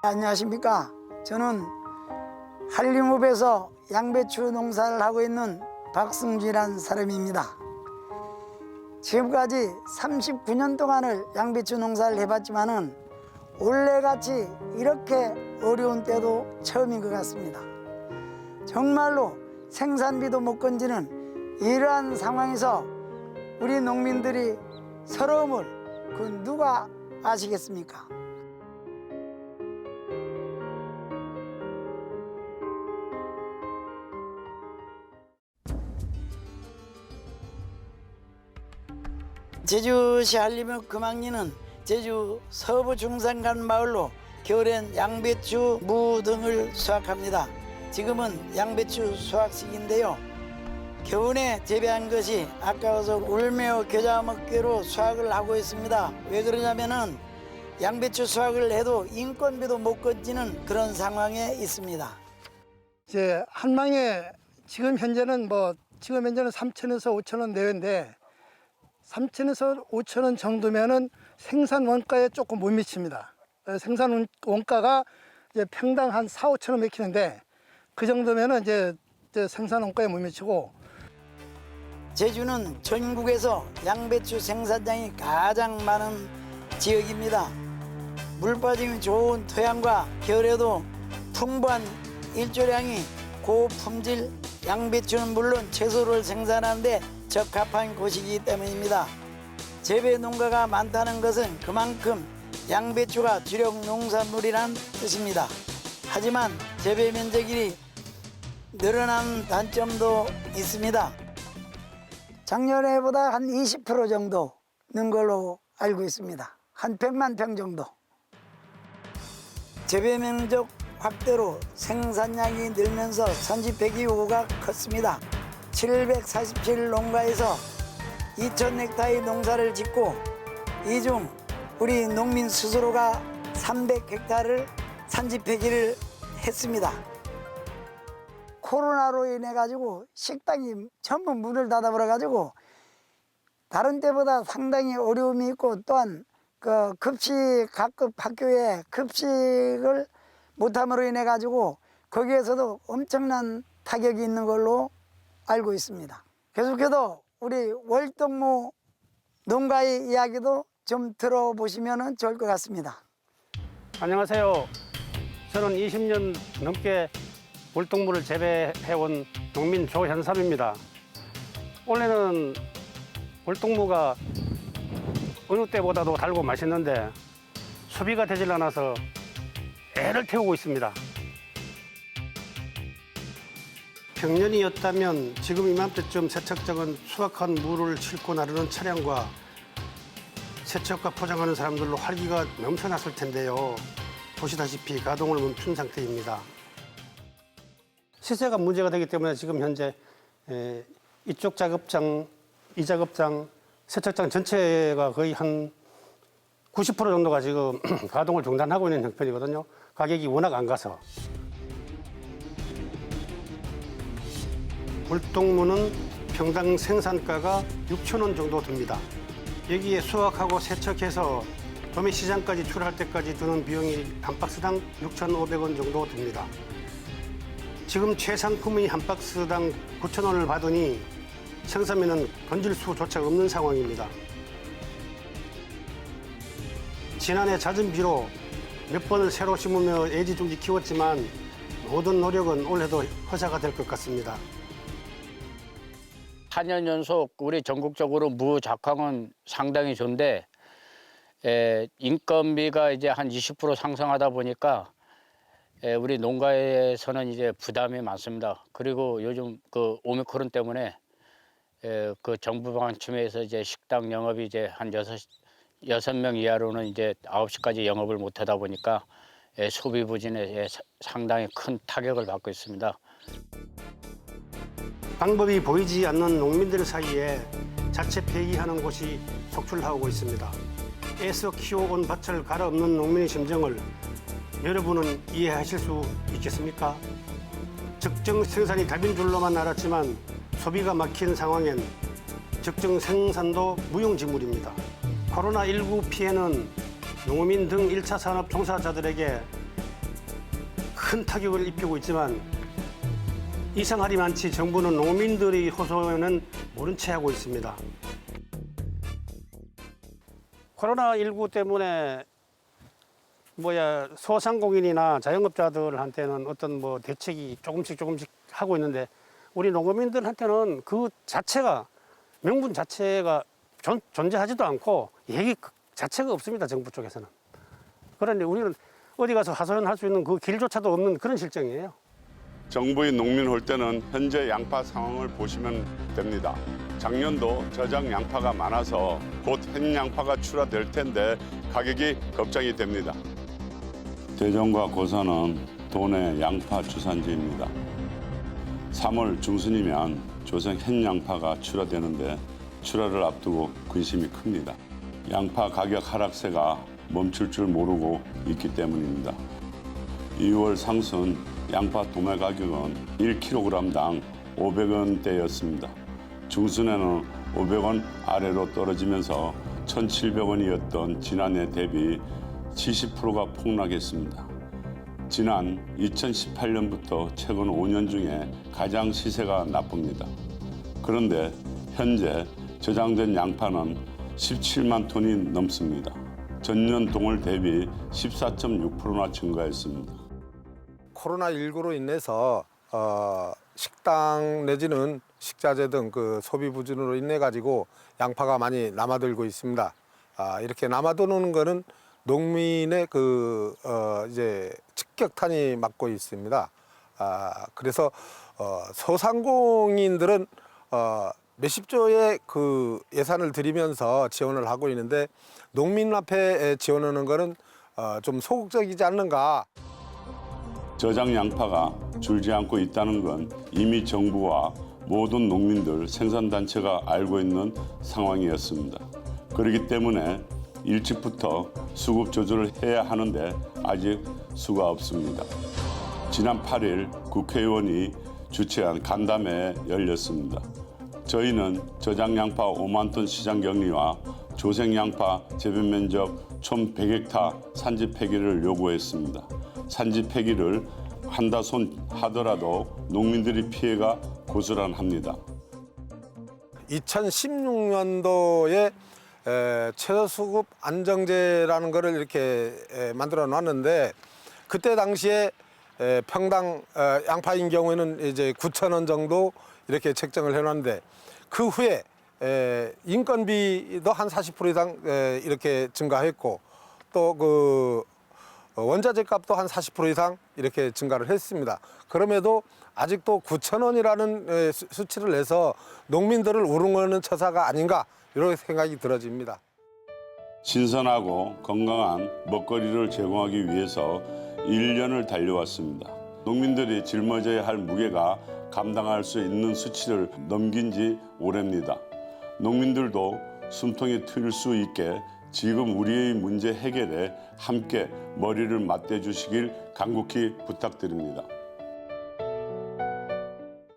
안녕하십니까. 저는 한림읍에서 양배추 농사를 하고 있는 박승주라는 사람입니다. 지금까지 39년 동안을 양배추 농사를 해봤지만은 올해같이 이렇게 어려운 때도 처음인 것 같습니다. 정말로 생산비도 못 건지는 이러한 상황에서 우리 농민들이 서러움을 그 누가 아시겠습니까? 제주시 한림읍 금왕리는 제주 서부 중산간 마을로 겨울엔 양배추, 무 등을 수확합니다. 지금은 양배추 수확 시기인데요. 겨우내 재배한 것이 아까워서 울며 겨자 먹기로 수확을 하고 있습니다. 왜 그러냐면은 양배추 수확을 해도 인건비도 못 건지는 그런 상황에 있습니다. 이제 한 망에 지금 현재는 3천에서 5천 원 내외인데 3천에서 5천 원 정도면은 생산 원가에 조금 못 미칩니다. 생산 원가가 이제 평당 한 4, 5천 원 맥히는데 그 정도면은 이제 생산 원가에 못 미치고. 제주는 전국에서 양배추 생산량이 가장 많은 지역입니다. 물 빠짐이 좋은 토양과 겨울에도 풍부한 일조량이 고품질 양배추는 물론 채소를 생산하는데 적합한 곳이기 때문입니다. 재배 농가가 많다는 것은 그만큼 양배추가 주력 농산물이란 뜻입니다. 하지만 재배 면적이 늘어나는 단점도 있습니다. 작년에보다 한 20% 정도 는 걸로 알고 있습니다. 한 100만 평 정도. 재배 면적 확대로 생산량이 늘면서 선지폐기 요구가 컸습니다. 747 농가에서 2,000헥타르의 농사를 짓고 이 중 우리 농민 스스로가 300헥타르를 산지폐기를 했습니다. 코로나로 인해 가지고 식당이 전부 문을 닫아버려 가지고 다른 때보다 상당히 어려움이 있고, 또한 그 각급 학교에 급식을 못함으로 인해 가지고 거기에서도 엄청난 타격이 있는 걸로 알고 있습니다. 계속해서 우리 월동무 농가의 이야기도 좀 들어보시면 좋을 것 같습니다. 안녕하세요. 저는 20년 넘게 월동무를 재배해온 농민 조현삼입니다. 올해는 월동무가 어느 때보다도 달고 맛있는데 소비가 되질 않아서 애를 태우고 있습니다. 평년이었다면 지금 이맘때쯤 세척장은 수확한 무를 싣고 나르는 차량과 세척과 포장하는 사람들로 활기가 넘쳐났을 텐데요. 보시다시피 가동을 멈춘 상태입니다. 시세가 문제가 되기 때문에 지금 현재 이쪽 작업장, 이 작업장, 세척장 전체가 거의 한 90% 정도가 지금 가동을 중단하고 있는 형편이거든요. 가격이 워낙 안 가서. 월동무는 평당 생산가가 6,000원 정도 듭니다. 여기에 수확하고 세척해서 도매시장까지 출하할 때까지 드는 비용이 한 박스당 6,500원 정도 듭니다. 지금 최상품이 한 박스당 9,000원을 받으니 생산면은 건질 수조차 없는 상황입니다. 지난해 잦은 비로 몇 번을 새로 심으며 애지중지 키웠지만 모든 노력은 올해도 허사가 될 것 같습니다. 4년 연속 우리 전국적으로 무 작황은 상당히 좋은데 인건비가 이제 한 20% 상승하다 보니까 우리 농가에서는 이제 부담이 많습니다. 그리고 요즘 그 오미크론 때문에 그 정부 방침에서 이제 식당 영업이 이제 한 6명 이하로는 이제 9시까지 영업을 못 하다 보니까 소비 부진에 상당히 큰 타격을 받고 있습니다. 방법이 보이지 않는 농민들 사이에 자체 폐기하는 곳이 속출하고 있습니다. 애써 키워온 밭을 갈아엎는 농민의 심정을 여러분은 이해하실 수 있겠습니까? 적정 생산이 답인 줄로만 알았지만 소비가 막힌 상황엔 적정 생산도 무용지물입니다. 코로나19 피해는 농민 등 1차 산업 종사자들에게 큰 타격을 입히고 있지만 이상하리 많지 정부는 농민들의 호소에는 모른 채 하고 있습니다. 코로나19 때문에 소상공인이나 자영업자들한테는 어떤 대책이 조금씩 하고 있는데 우리 농민들한테는 그 자체가 명분 자체가 존재하지도 않고 얘기 자체가 없습니다. 정부 쪽에서는. 그런데 우리는 어디 가서 하소연할 수 있는 그 길조차도 없는 그런 실정이에요. 정부의 농민 올 때는 현재 양파 상황을 보시면 됩니다. 작년도 저장 양파가 많아서 곧 hen 양파가 출하될 텐데 가격이 걱정이 됩니다. 대전과 고선은 도내 양파 주산지입니다. 3월 중순이면 조선 hen 양파가 출하되는데 출하를 앞두고 근심이 큽니다. 양파 가격 하락세가 멈출 줄 모르고 있기 때문입니다. 2월 상순 양파 도매 가격은 1kg당 500원대였습니다. 중순에는 500원 아래로 떨어지면서 1,700원이었던 지난해 대비 70%가 폭락했습니다. 지난 2018년부터 최근 5년 중에 가장 시세가 나쁩니다. 그런데 현재 저장된 양파는 17만 톤이 넘습니다. 전년 동월 대비 14.6%나 증가했습니다. 코로나19로 인해서 식당 내지는 식자재 등 그 소비 부진으로 인해 가지고 양파가 많이 남아들고 있습니다. 이렇게 남아도는 거는 농민의 이제 직격탄이 맞고 있습니다. 그래서 소상공인들은 몇십조의 그 예산을 들이면서 지원을 하고 있는데 농민 앞에 지원하는 거는 좀 소극적이지 않는가. 저장 양파가 줄지 않고 있다는 건 이미 정부와 모든 농민들 생산단체가 알고 있는 상황이었습니다. 그렇기 때문에 일찍부터 수급 조절을 해야 하는데 아직 수가 없습니다. 지난 8일 국회의원이 주최한 간담회에 열렸습니다. 저희는 저장 양파 5만 톤 시장 격리와 조생 양파 재배 면적 총 100헥타 산지 폐기를 요구했습니다. 산지 폐기를 한다 손 하더라도 농민들의 피해가 고스란합니다. 2016년도에 최저수급 안정제라는 것을 이렇게 만들어 놨는데 그때 당시에 평당 양파인 경우에는 이제 9,000원 정도 이렇게 책정을 해놨는데 그 후에 인건비도 한 40% 이상 이렇게 증가했고 또 그 원자재 값도 한 40% 이상 이렇게 증가를 했습니다. 그럼에도 아직도 9,000원이라는 수치를 내서 농민들을 우롱하는 처사가 아닌가 이런 생각이 들어집니다. 신선하고 건강한 먹거리를 제공하기 위해서 1년을 달려왔습니다. 농민들이 짊어져야 할 무게가 감당할 수 있는 수치를 넘긴 지 오래입니다. 농민들도 숨통이 트일 수 있게 지금 우리의 문제 해결에 함께 머리를 맞대주시길 간곡히 부탁드립니다.